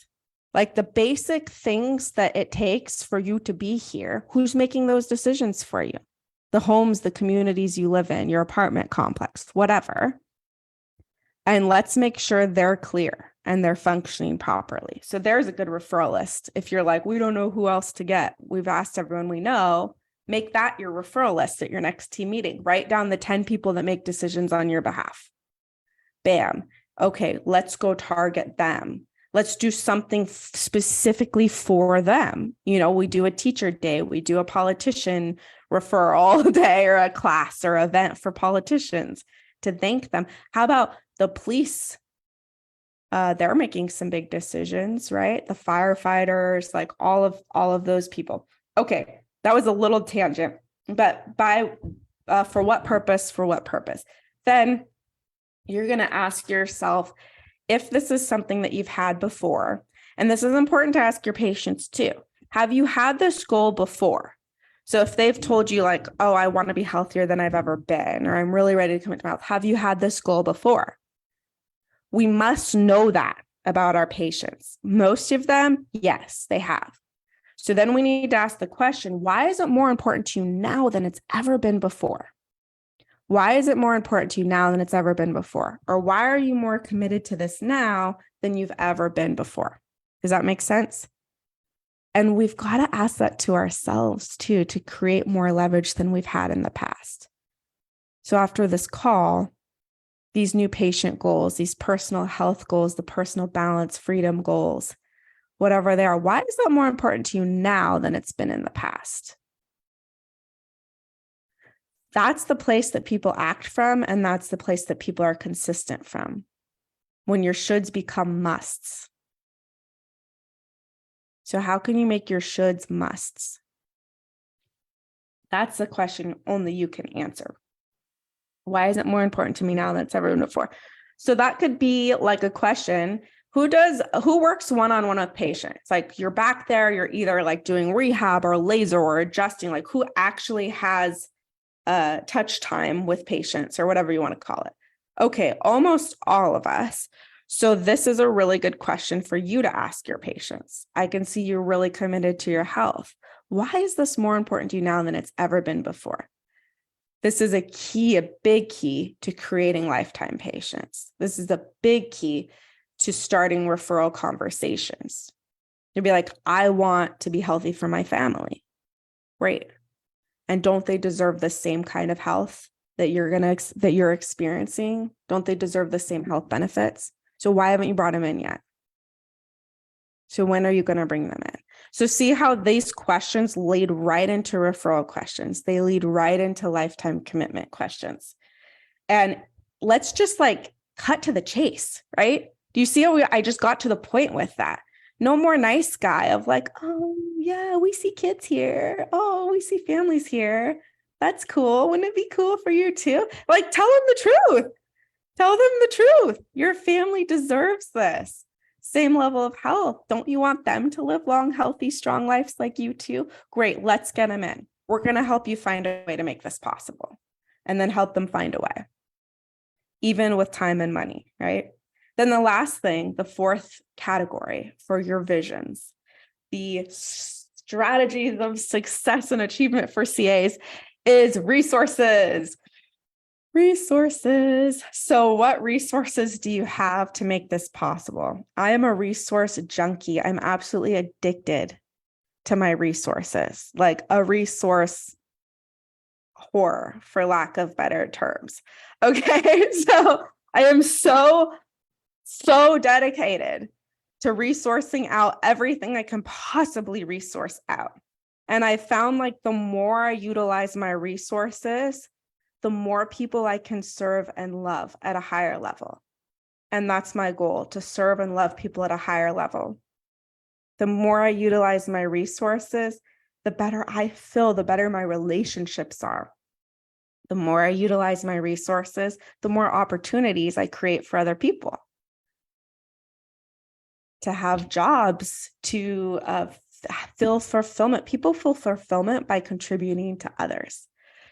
like the basic things that it takes for you to be here. Who's making those decisions for you? The homes, the communities you live in, your apartment complex, whatever. And let's make sure they're clear and they're functioning properly. So there's a good referral list. If you're like, we don't know who else to get, we've asked everyone we know, make that your referral list at your next team meeting. Write down the 10 people that make decisions on your behalf. Bam. Okay, let's go target them. Let's do something specifically for them. We do a teacher day, we do a politician referral day, or a class or event for politicians to thank them. How about the police? They're making some big decisions, right? The firefighters, like all of those people. Okay, that was a little tangent, but for what purpose? For what purpose? Then you're going to ask yourself, if this is something that you've had before, and this is important to ask your patients too, have you had this goal before? So if they've told you like, oh, I want to be healthier than I've ever been, or I'm really ready to commit to health, have you had this goal before? We must know that about our patients. Most of them, yes, they have. So then we need to ask the question, why is it more important to you now than it's ever been before? Why is it more important to you now than it's ever been before? Or why are you more committed to this now than you've ever been before? Does that make sense? And we've got to ask that to ourselves too, to create more leverage than we've had in the past. So after this call, these new patient goals, these personal health goals, the personal balance, freedom goals, whatever they are, why is that more important to you now than it's been in the past? That's the place that people act from, and that's the place that people are consistent from. When your shoulds become musts. So how can you make your shoulds musts? That's the question only you can answer. Why is it more important to me now than it's ever been before? So that could be like a question. Who works one-on-one with patients? Like you're back there, you're either like doing rehab or laser or adjusting, like who actually has touch time with patients or whatever you want to call it. Okay, almost all of us. So this is a really good question for you to ask your patients. I can see you're really committed to your health. Why is this more important to you now than it's ever been before? This is a big key to creating lifetime patients. This is a big key to starting referral conversations. You'd be like, I want to be healthy for my family. Great. And don't they deserve the same kind of health that you're experiencing? Don't they deserve the same health benefits? So why haven't you brought them in yet? So when are you going to bring them in? So see how these questions lead right into referral questions. They lead right into lifetime commitment questions. And let's just like cut to the chase, right? Do you see how I just got to the point with that? No more nice guy of like, oh yeah, we see kids here. Oh, we see families here. That's cool. Wouldn't it be cool for you too? Like tell them the truth. Tell them the truth. Your family deserves this. Same level of health. Don't you want them to live long, healthy, strong lives like you too? Great, let's get them in. We're going to help you find a way to make this possible and then help them find a way, even with time and money, right? Then the last thing, the fourth category for your visions, the strategies of success and achievement for CAs is resources. Resources. So what resources do you have to make this possible? I am a resource junkie. I'm absolutely addicted to my resources, like a resource whore, for lack of better terms. Okay. So I am so dedicated to resourcing out everything I can possibly resource out. And I found like the more I utilize my resources, the more people I can serve and love at a higher level. And that's my goal, to serve and love people at a higher level. The more I utilize my resources, the better I feel, the better my relationships are. The more I utilize my resources, the more opportunities I create for other people. To have jobs, to feel fulfillment. People feel fulfillment by contributing to others.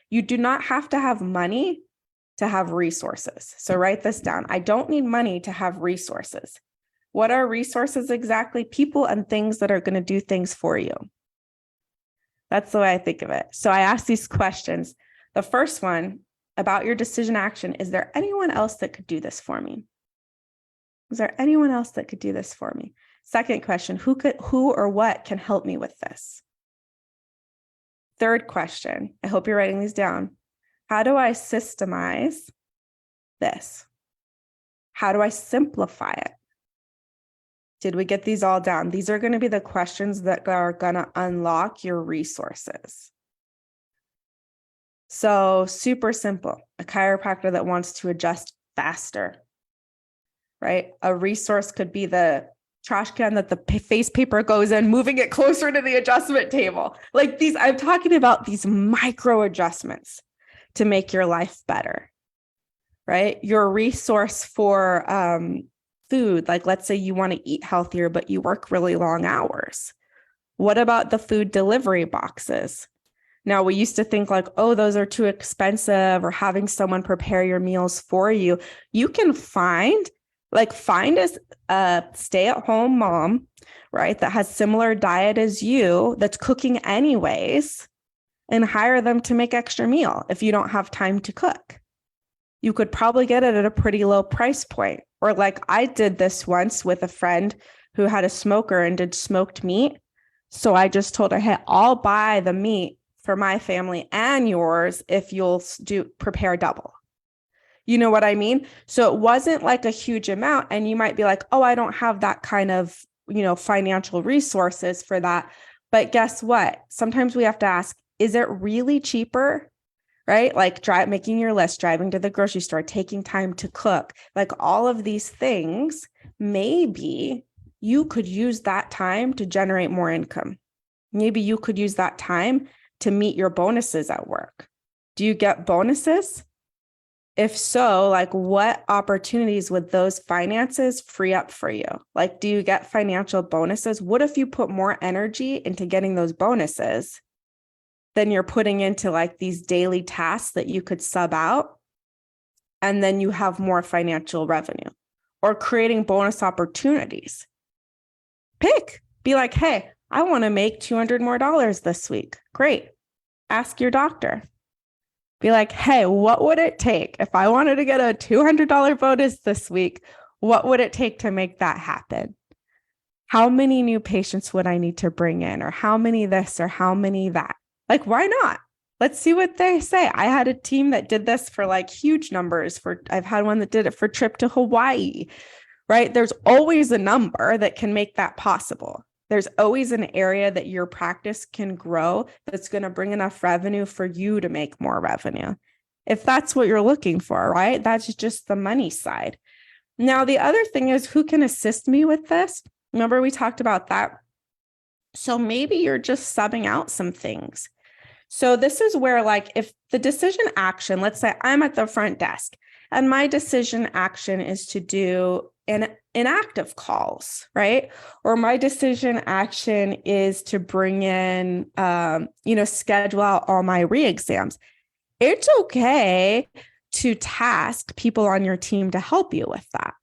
You do not have to have money to have resources. So write this down. I don't need money to have resources. What are resources exactly? People and things that are going to do things for you. That's the way I think of it. So I ask these questions. The first one about your decision action, is there anyone else that could do this for me? Is there anyone else that could do this for me? Second question, who or what can help me with this? Third question, I hope you're writing these down. How do I systemize this? How do I simplify it? Did we get these all down? These are going to be the questions that are going to unlock your resources. So super simple, a chiropractor that wants to adjust faster, right? A resource could be the trash can that the face paper goes in, moving it closer to the adjustment table. Like these, I'm talking about these micro adjustments to make your life better, right? Your resource for food, like let's say you want to eat healthier, but you work really long hours. What about the food delivery boxes? Now, we used to think like, oh, those are too expensive, or having someone prepare your meals for you. You can find a stay-at-home mom, right, that has similar diet as you, that's cooking anyways, and hire them to make extra meal if you don't have time to cook. You could probably get it at a pretty low price point. Or like I did this once with a friend who had a smoker and did smoked meat. So I just told her, hey, I'll buy the meat for my family and yours if you'll prepare double. You know what I mean? So it wasn't like a huge amount. And you might be like, oh, I don't have that kind of, financial resources for that. But guess what? Sometimes we have to ask, is it really cheaper right? Like making your list, driving to the grocery store, taking time to cook, like all of these things, maybe you could use that time to generate more income. Maybe you could use that time to meet your bonuses at work. Do you get bonuses? If so, like what opportunities would those finances free up for you? Like, do you get financial bonuses? What if you put more energy into getting those bonuses than you're putting into like these daily tasks that you could sub out? And then you have more financial revenue, or creating bonus opportunities. Be like, hey, I want to make $200 more this week. Great. Ask your doctor. Be like, hey, what would it take if I wanted to get a $200 bonus this week? What would it take to make that happen? How many new patients would I need to bring in, or how many this or how many that? Like, why not? Let's see what they say. I had a team that did this for like huge numbers. I've had one that did it for trip to Hawaii, right? There's always a number that can make that possible. There's always an area that your practice can grow that's going to bring enough revenue for you to make more revenue. If that's what you're looking for, right? That's just the money side. Now, the other thing is, who can assist me with this? Remember, we talked about that. So maybe you're just subbing out some things. So this is where, like, if the decision action, let's say I'm at the front desk and my decision action is to do inactive calls, right? Or my decision action is to bring in, schedule out all my re-exams. It's okay to task people on your team to help you with that.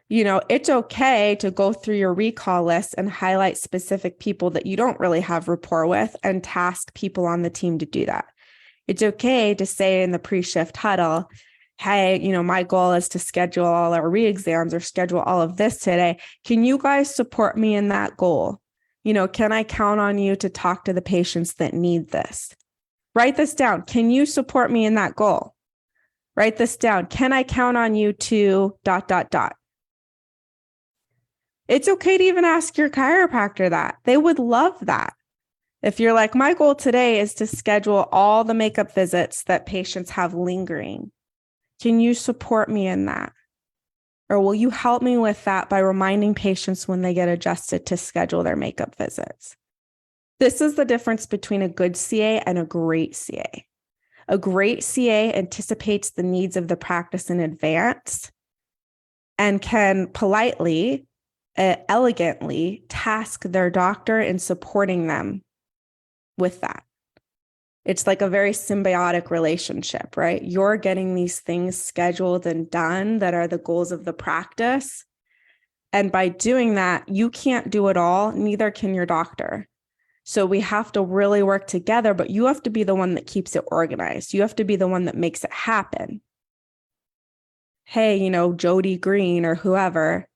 It's okay to go through your recall list and highlight specific people that you don't really have rapport with and task people on the team to do that. It's okay to say in the pre-shift huddle, hey, my goal is to schedule all our re-exams or schedule all of this today. Can you guys support me in that goal? Can I count on you to talk to the patients that need this? Write this down. Can you support me in that goal? Write this down. Can I count on you to ... It's okay to even ask your chiropractor that. They would love that. If you're like, my goal today is to schedule all the makeup visits that patients have lingering. Can you support me in that? Or will you help me with that by reminding patients when they get adjusted to schedule their makeup visits? This is the difference between a good CA and a great CA. A great CA anticipates the needs of the practice in advance and can politely, elegantly task their doctor in supporting them with that. It's like a very symbiotic relationship, right? You're getting these things scheduled and done that are the goals of the practice. And by doing that, you can't do it all, neither can your doctor. So we have to really work together, but you have to be the one that keeps it organized. You have to be the one that makes it happen. Hey, Jody Green or whoever,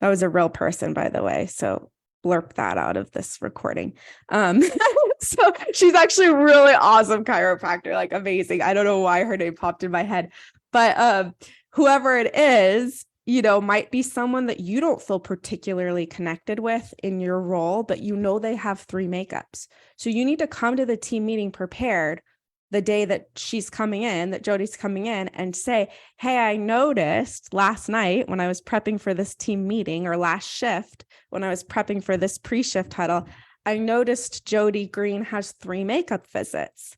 that was a real person, by the way. So blurb that out of this recording. So she's actually a really awesome chiropractor, like amazing. I don't know why her name popped in my head, but whoever it is, might be someone that you don't feel particularly connected with in your role, but they have 3 makeups. So you need to come to the team meeting prepared the day that she's coming in, that Jody's coming in, and say, hey, I noticed last night when I was prepping for this team meeting, or last shift when I was prepping for this pre-shift huddle, I noticed Jody Green has 3 makeup visits.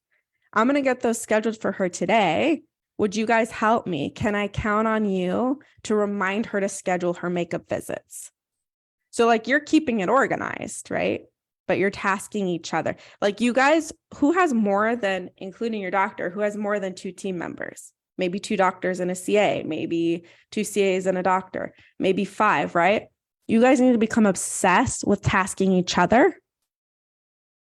I'm going to get those scheduled for her today. Would you guys help me? Can I count on you to remind her to schedule her makeup visits? So like, you're keeping it organized, right? But you're tasking each other. Like, you guys, who has more than, including your doctor, who has more than 2 team members? Maybe 2 doctors and a CA, maybe 2 CAs and a doctor, maybe 5, right? You guys need to become obsessed with tasking each other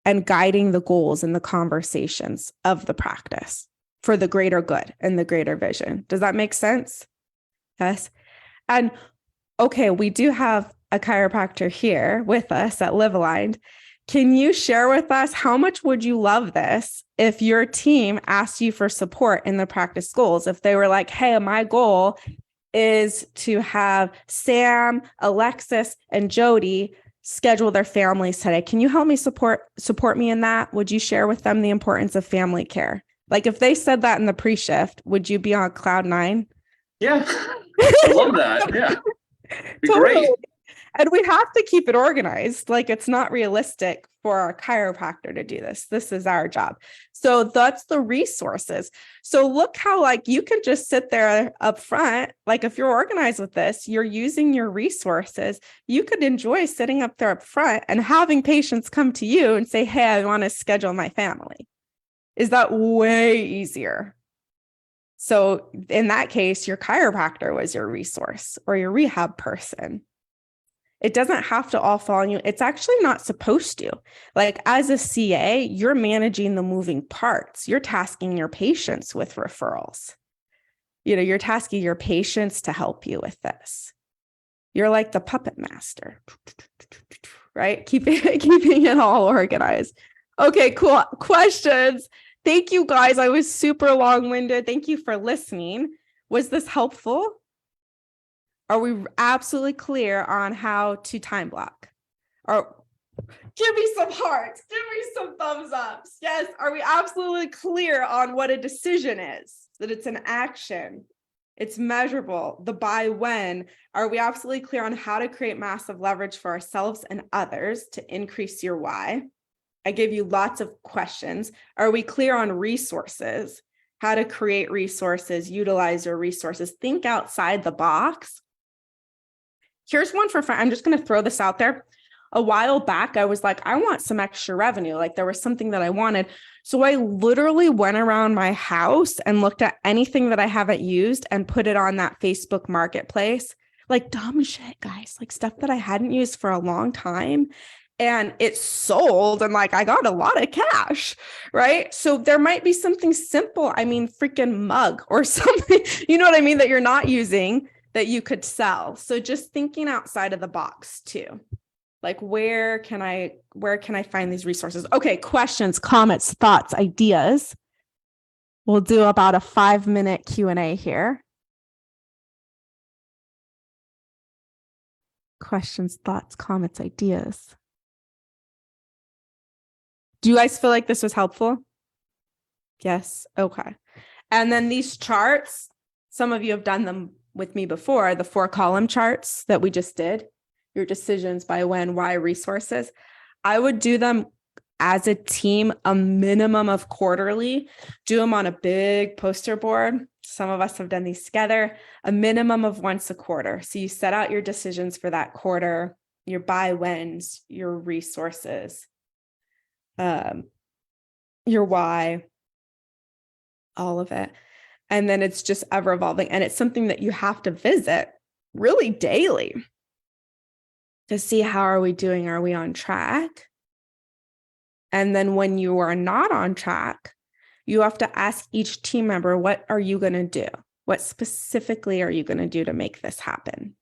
and guiding the goals and the conversations of the practice for the greater good and the greater vision. Does that make sense? Yes. And okay, we do have a chiropractor here with us at Live Aligned. Can you share with us, how much would you love this if your team asked you for support in the practice goals? If they were like, hey, my goal is to have Sam, Alexis, and Jody schedule their families today. Can you help me support me in that? Would you share with them the importance of family care? Like if they said that in the pre-shift, would you be on cloud 9? Yeah, I love that. Yeah, be great. Totally. And we have to keep it organized. Like it's not realistic for our chiropractor to do this. This is our job. So that's the resources. So look how like you can just sit there up front. Like if you're organized with this, you're using your resources. You could enjoy sitting up there up front and having patients come to you and say, hey, I want to schedule my family. Is that way easier? So in that case, your chiropractor was your resource or your rehab person. It doesn't have to all fall on you. It's actually not supposed to. Like as a CA, you're managing the moving parts. You're tasking your patients with referrals. You know, you're tasking your patients to help you with this. You're like the puppet master, right? Keeping it all organized. Okay, cool. Questions. Thank you guys. I was super long-winded. Thank you for listening. Was this helpful? Are we absolutely clear on how to time block? Or give me some hearts. Give me some thumbs ups. Yes. Are we absolutely clear on what a decision is? That it's an action. It's measurable. The by when. Are we absolutely clear on how to create massive leverage for ourselves and others to increase your why? I gave you lots of questions. Are we clear on resources? How to create resources, utilize your resources, think outside the box. Here's one for fun. I'm just going to throw this out there. A while back, I was like, I want some extra revenue. Like there was something that I wanted. So I literally went around my house and looked at anything that I haven't used and put it on that Facebook marketplace, like dumb shit, guys, like stuff that I hadn't used for a long time. And it sold and like I got a lot of cash, right? So there might be something simple. I mean, freaking mug or something, you know what I mean, that you're not using that you could sell. So just thinking outside of the box too. Like where can I find these resources? Okay, questions, comments, thoughts, ideas. We'll do about a 5-minute Q&A here. Questions, thoughts, comments, ideas. Do you guys feel like this was helpful? Yes. Okay. And then these charts, some of you have done them with me before, the 4-column charts that we just did, your decisions by when, why, resources. I would do them as a team, a minimum of quarterly, do them on a big poster board. Some of us have done these together, a minimum of once a quarter. So you set out your decisions for that quarter, your by whens, your resources, your why, all of it. And then it's just ever evolving. And it's something that you have to visit really daily to see how are we doing? Are we on track? And then when you are not on track, you have to ask each team member, what are you going to do? What specifically are you going to do to make this happen?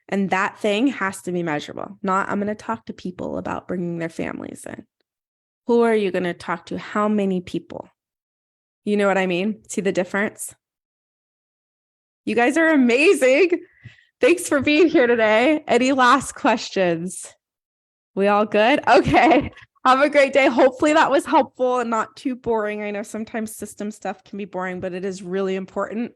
And that thing has to be measurable. Not, I'm going to talk to people about bringing their families in. Who are you going to talk to? How many people? You know what I mean? See the difference? You guys are amazing. Thanks for being here today. Any last questions? We all good? Okay. Have a great day. Hopefully that was helpful and not too boring. I know sometimes system stuff can be boring, but it is really important.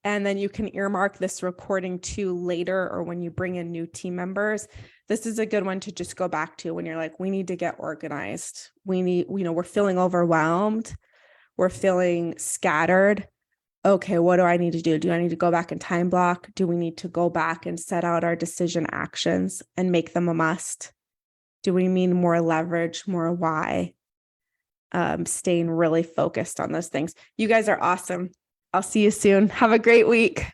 And then you can earmark this recording too later or when you bring in new team members. This is a good one to just go back to when you're like, we need to get organized. We're feeling overwhelmed. We're feeling scattered. Okay, what do I need to do? Do I need to go back and time block? Do we need to go back and set out our decision actions and make them a must? Do we mean more leverage, more why? Staying really focused on those things. You guys are awesome. I'll see you soon. Have a great week.